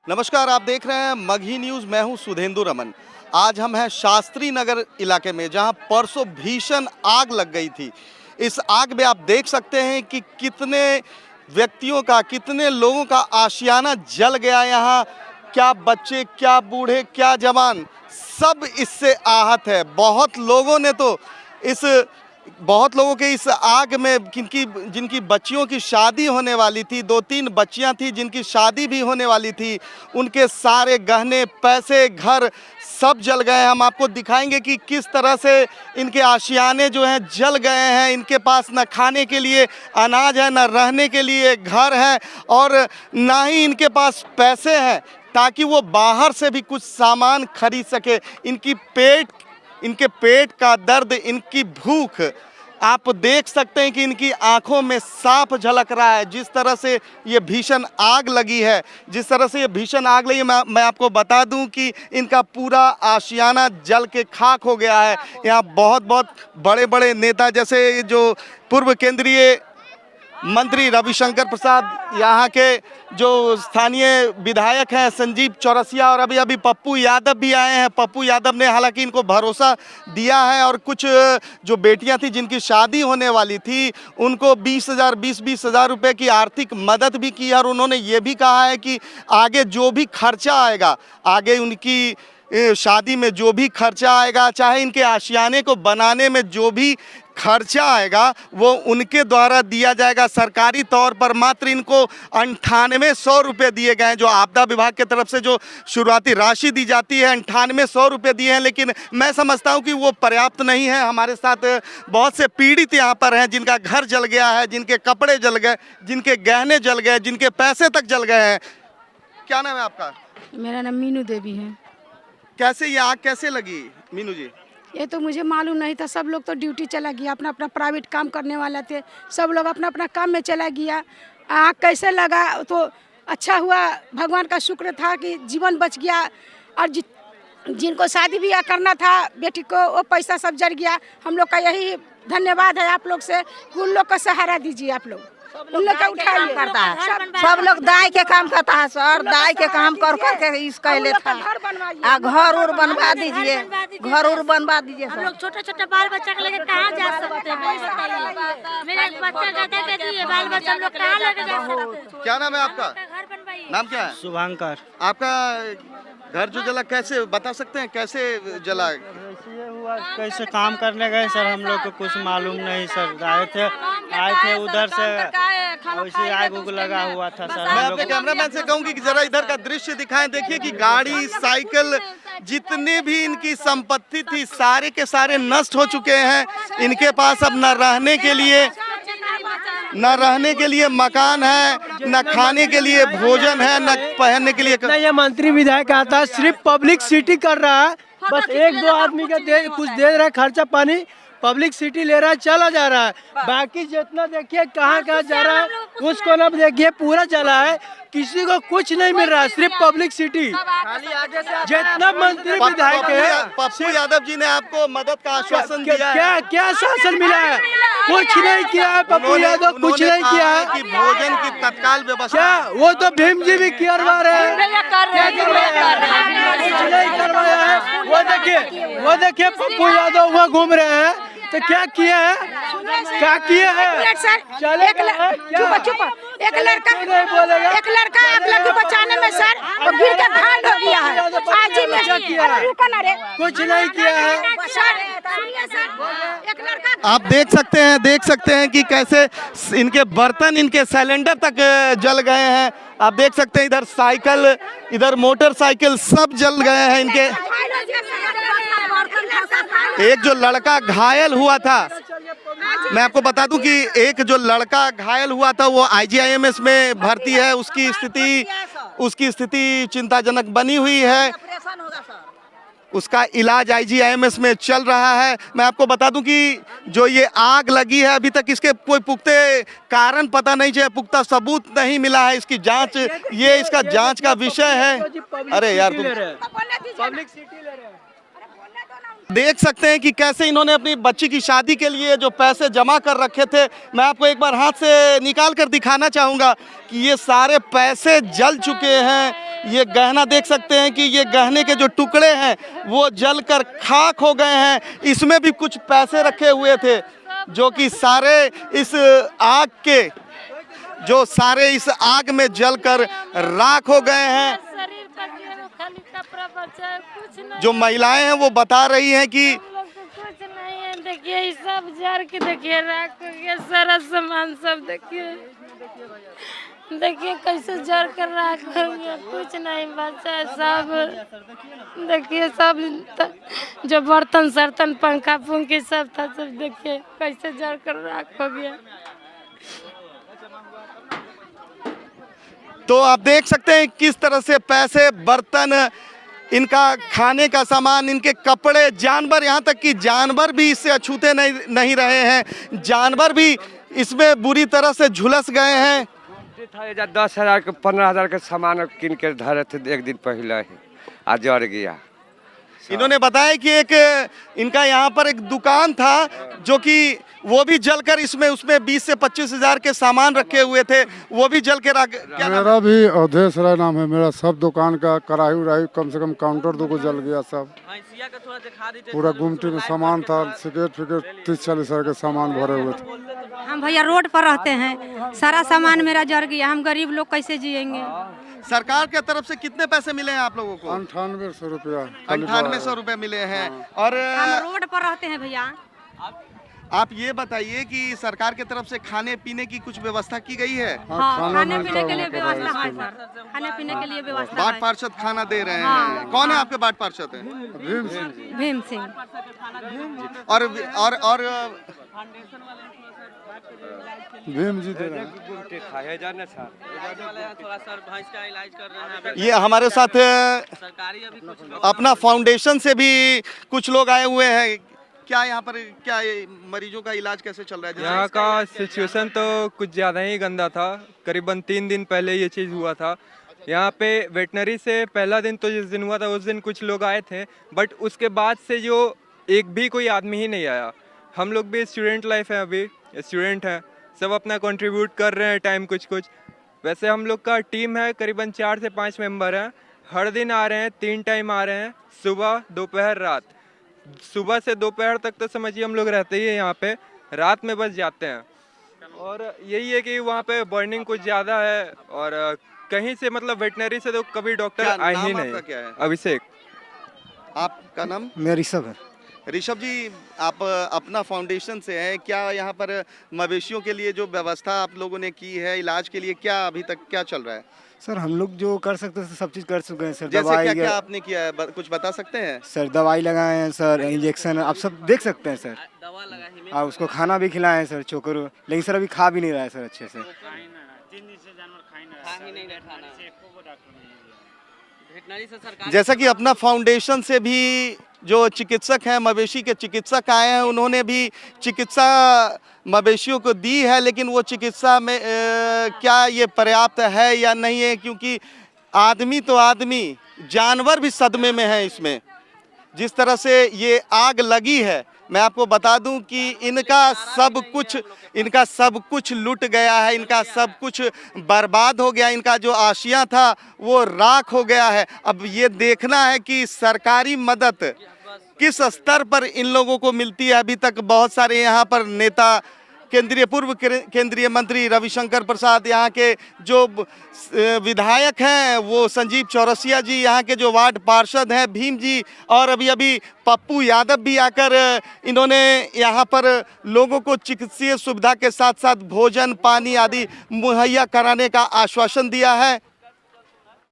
नमस्कार, आप देख रहे हैं मगही न्यूज़। मैं हूं सुधेंदु रमन। आज हम हैं शास्त्री नगर इलाके में, जहां परसों भीषण आग लग गई थी। इस आग में आप देख सकते हैं कि कितने व्यक्तियों का, कितने लोगों का आशियाना जल गया। यहाँ क्या बच्चे, क्या बूढ़े, क्या जवान, सब इससे आहत है। बहुत लोगों के इस आग में जिनकी बच्चियों की शादी होने वाली थी, 2-3 बच्चियां थी जिनकी शादी भी होने वाली थी, उनके सारे गहने, पैसे, घर सब जल गए। हम आपको दिखाएंगे कि किस तरह से इनके आशियाने जो हैं जल गए हैं। इनके पास न खाने के लिए अनाज है, न रहने के लिए घर है, और ना ही इनके पास पैसे हैं ताकि वो बाहर से भी कुछ सामान खरीद सके। इनके पेट का दर्द, इनकी भूख, आप देख सकते हैं कि इनकी आंखों में साफ झलक रहा है। जिस तरह से ये भीषण आग लगी है, मैं आपको बता दूं कि इनका पूरा आशियाना जल के खाक हो गया है। यहाँ बहुत बड़े बड़े नेता, जैसे जो पूर्व केंद्रीय मंत्री रविशंकर प्रसाद, यहाँ के जो स्थानीय विधायक हैं संजीव चौरसिया, और अभी पप्पू यादव भी आए हैं। पप्पू यादव ने हालांकि इनको भरोसा दिया है, और कुछ जो बेटियां थी जिनकी शादी होने वाली थी, उनको 20 हज़ार रुपये की आर्थिक मदद भी की है। और उन्होंने ये भी कहा है कि आगे जो भी खर्चा आएगा, आगे उनकी शादी में जो भी खर्चा आएगा, चाहे इनके आशियाने को बनाने में जो भी खर्चा आएगा, वो उनके द्वारा दिया जाएगा। सरकारी तौर पर मात्र इनको 9800 रुपये दिए गए हैं। जो आपदा विभाग की तरफ से जो शुरुआती राशि दी जाती है, 9800 रुपये दिए हैं, लेकिन मैं समझता हूं कि वो पर्याप्त नहीं है। हमारे साथ बहुत से पीड़ित यहाँ पर हैं जिनका घर जल गया है, जिनके कपड़े जल गए, जिनके गहने जल गए, जिनके पैसे तक जल गए हैं। क्या नाम है आपका? मेरा नाम मीनू देवी है। कैसे ये आग कैसे लगी मीनू जी? ये तो मुझे मालूम नहीं था। सब लोग तो ड्यूटी चला गया, अपना अपना प्राइवेट काम करने वाला थे, सब लोग अपना अपना काम में चला गया। आग कैसे लगा तो अच्छा हुआ, भगवान का शुक्र था कि जीवन बच गया। और जिनको शादी ब्याह करना था बेटी को, वो पैसा सब जल गया। हम लोग का यही धन्यवाद है आप लोग से, उन लोग का सहारा दीजिए। आप लोग उन लोग का उठाइए। सब लोग दाई के काम करता है सर, दाई के काम कर करके इसका लेता है। घर उर बनवा दीजिए, घर उर बनवा दीजिए। हम लोग छोटे बाल बच्चा को लेके कहाँ जा सकते हैं, बताइए। मेरा एक बच्चा कहता है कि बाल बच्चा हम लोग कहाँ लेके जा सकते हैं? क्या नाम है आपका? घर बनवाइए। नाम क्या है? शुभंकर। आपका घर जो जला, कैसे बता सकते हैं, कैसे जला? ये हुआ, कैसे काम करने गए सर, हम लोग को कुछ मालूम नहीं सर। आए थे उधर से, वैसे आग उग लगा हुआ था सर। मैं अपने कैमरामैन से कहूंगी कि जरा इधर का दृश्य दिखाएं। देखिए कि गाड़ी, साइकिल, जितने भी इनकी संपत्ति थी, सारे के सारे नष्ट हो चुके हैं। इनके पास अब न रहने के लिए मकान है, न खाने के लिए भोजन है, न पहनने के लिए। ये मंत्री विधायक आता है, सिर्फ पब्लिक सिटी कर रहा है, बस 1-2 आदमी का कुछ दे रहा है, खर्चा पानी पब्लिक सिटी ले रहा है, चला जा रहा है। बाकी जितना देखिए कहाँ जा रहा है, उसको ना देखिए पूरा चला है, किसी को कुछ नहीं मिल रहा है, सिर्फ पब्लिक सिटी। जितना मंत्री विधायक है, पप्पू यादव जी ने आपको मदद का आश्वासन दिया है। क्या आश्वासन मिला है? कुछ नहीं किया है पप्पू यादव, कुछ नहीं किया है कि भोजन की तत्काल व्यवस्था। क्या वो तो भीम जी भी करवा रहे हैं, कुछ नहीं करवाया है। वो देखिए पप्पू यादव वहाँ घूम रहे हैं, तो क्या किए हैं? एक लड़का आप लोग को बचाने में सर गिर के घायल हो गया है। आज ही में कुछ नहीं किया है। एक लड़का, आप देख सकते हैं कि कैसे इनके बर्तन, इनके सिलेंडर तक जल गए हैं। आप देख सकते हैं इधर साइकिल, इधर मोटरसाइकिल सब जल गए हैं इनके। एक जो लड़का घायल हुआ था, मैं आपको बता दूं कि एक जो लड़का घायल हुआ था वो IGIMS में भर्ती है। उसकी स्थिति चिंताजनक बनी हुई है। उसका इलाज IGIMS में चल रहा है। मैं आपको बता दूं कि जो ये आग लगी है, अभी तक इसके कोई पुख्ते कारण पता नहीं चले, पुख्ता सबूत नहीं मिला है। इसकी जांच, ये इसका जांच का विषय है। अरे यार, पब्लिक सिटी ले रहे हैं। देख सकते हैं कि कैसे इन्होंने अपनी बच्ची की शादी के लिए जो पैसे जमा कर रखे थे, मैं आपको एक बार हाथ से निकाल कर दिखाना चाहूँगा कि ये सारे पैसे जल चुके हैं। ये गहना देख सकते हैं कि ये गहने के जो टुकड़े हैं वो जलकर खाक हो गए हैं। इसमें भी कुछ पैसे रखे हुए थे जो कि सारे इस आग के इस आग में जलकर राख हो गए हैं। शरीर पर खाली कपड़ा बचा है, कुछ नहीं। जो महिलाएं हैं वो बता रही हैं कि हम लोग को कुछ नहीं है। देखिए ये सब जर के देखिए राख हो गया, सारा सामान सब देखिए कैसे जर कर राख हो गया, कुछ नहीं बचा है। सब देखिए सब जो बर्तन सर्तन पंखा पंखी सब था, सब देखिए कैसे जर कर राख हो गया। तो आप देख सकते हैं किस तरह से पैसे, बर्तन, इनका खाने का सामान, इनके कपड़े, जानवर, यहाँ तक कि जानवर भी इससे अछूते नहीं रहे हैं। जानवर भी इसमें बुरी तरह से झुलस गए हैं। 10,000 के 15,000 के सामान किन के धरे थे एक दिन पहले ही, आज जड़ गया। इन्होंने बताया कि इनका यहाँ पर एक दुकान था जो कि वो भी जलकर उसमें 20 से 25,000 के सामान रखे हुए थे, वो भी जल के मेरा भी अवधेश राय नाम है। मेरा सब दुकान का कढ़ाई उड़ाई कम से कम काउंटर 2 को जल गया। सब पूरा गुमटी में सामान था, सिगरेट 30-40 हजार के सामान भरे हुए थे। हम भैया रोड पर रहते हैं, सारा सामान मेरा जल गया। हम गरीब लोग कैसे जिएंगे? सरकार के तरफ से कितने पैसे मिले हैं आप लोगों को? 9800 रुपया। 9800 रुपए मिले हैं। और हम रोड पर रहते हैं भैया। आप ये बताइए कि सरकार की तरफ से खाने पीने की कुछ व्यवस्था की गई है? हाँ, खाने पीने के लिए व्यवस्था है सर, खाने पीने के लिए व्यवस्था बाट पार्षद खाना दे रहे हैं। कौन है आपके बाट पार्षद हैं? भीम सिंह। और भीम जी दे रहे हैं। ये हमारे साथ अपना फाउंडेशन से भी कुछ लोग आए हुए हैं। क्या यहाँ पर मरीजों का इलाज कैसे चल रहा है? यहाँ का सिचुएशन तो कुछ ज़्यादा ही गंदा था। करीबन 3 दिन पहले ये चीज़ हुआ था। यहाँ पे वेटनरी से पहला दिन तो जिस दिन हुआ था उस दिन कुछ लोग आए थे, बट उसके बाद से जो एक भी कोई आदमी ही नहीं आया। हम लोग भी स्टूडेंट लाइफ है, अभी स्टूडेंट हैं, सब अपना कंट्रीब्यूट कर रहे हैं टाइम कुछ। वैसे हम लोग का टीम है, करीबन 4 से 5 मेंबर हैं। हर दिन आ रहे हैं, 3 टाइम आ रहे हैं, सुबह दोपहर रात। सुबह से दोपहर तक तो समझिए हम लोग रहते ही हैं यहाँ पे, रात में बस जाते हैं। और यही है कि वहाँ पे बर्निंग कुछ ज़्यादा है और कहीं से मतलब वेटनरी से तो कभी डॉक्टर आए ही नहीं। क्या है? अभिषेक। आपका नाम? मेरा ऋषभ है। ऋषभ जी, आप अपना फाउंडेशन से हैं, क्या यहाँ पर मवेशियों के लिए जो व्यवस्था आप लोगों ने की है इलाज के लिए, क्या अभी तक क्या चल रहा है? सर हम लोग जो कर सकते हैं सब चीज़ कर चुके हैं सर। जैसे दवाई क्या आपने किया है, कुछ बता सकते हैं? सर दवाई लगाए हैं सर, इंजेक्शन आप सब देख सकते हैं सर। और उसको खाना भी खिलाए हैं सर, चोकर, लेकिन सर अभी खा भी नहीं रहा है सर अच्छे से। जैसा कि अपना फाउंडेशन से भी जो चिकित्सक हैं, मवेशी के चिकित्सक आए हैं, उन्होंने भी चिकित्सा मवेशियों को दी है, लेकिन वो चिकित्सा में क्या ये पर्याप्त है या नहीं है, क्योंकि आदमी तो आदमी, जानवर भी सदमे में है इसमें। जिस तरह से ये आग लगी है, मैं आपको बता दूं कि इनका सब कुछ लुट गया है, इनका सब कुछ बर्बाद हो गया, इनका जो आशियां था वो राख हो गया है। अब ये देखना है कि सरकारी मदद किस स्तर पर इन लोगों को मिलती है। अभी तक बहुत सारे यहाँ पर नेता, पूर्व केंद्रीय मंत्री रविशंकर प्रसाद, यहाँ के जो विधायक हैं वो संजीव चौरसिया जी, यहाँ के जो वार्ड पार्षद हैं भीम जी, और अभी पप्पू यादव भी आकर इन्होंने यहाँ पर लोगों को चिकित्सीय सुविधा के साथ साथ भोजन, पानी आदि मुहैया कराने का आश्वासन दिया है।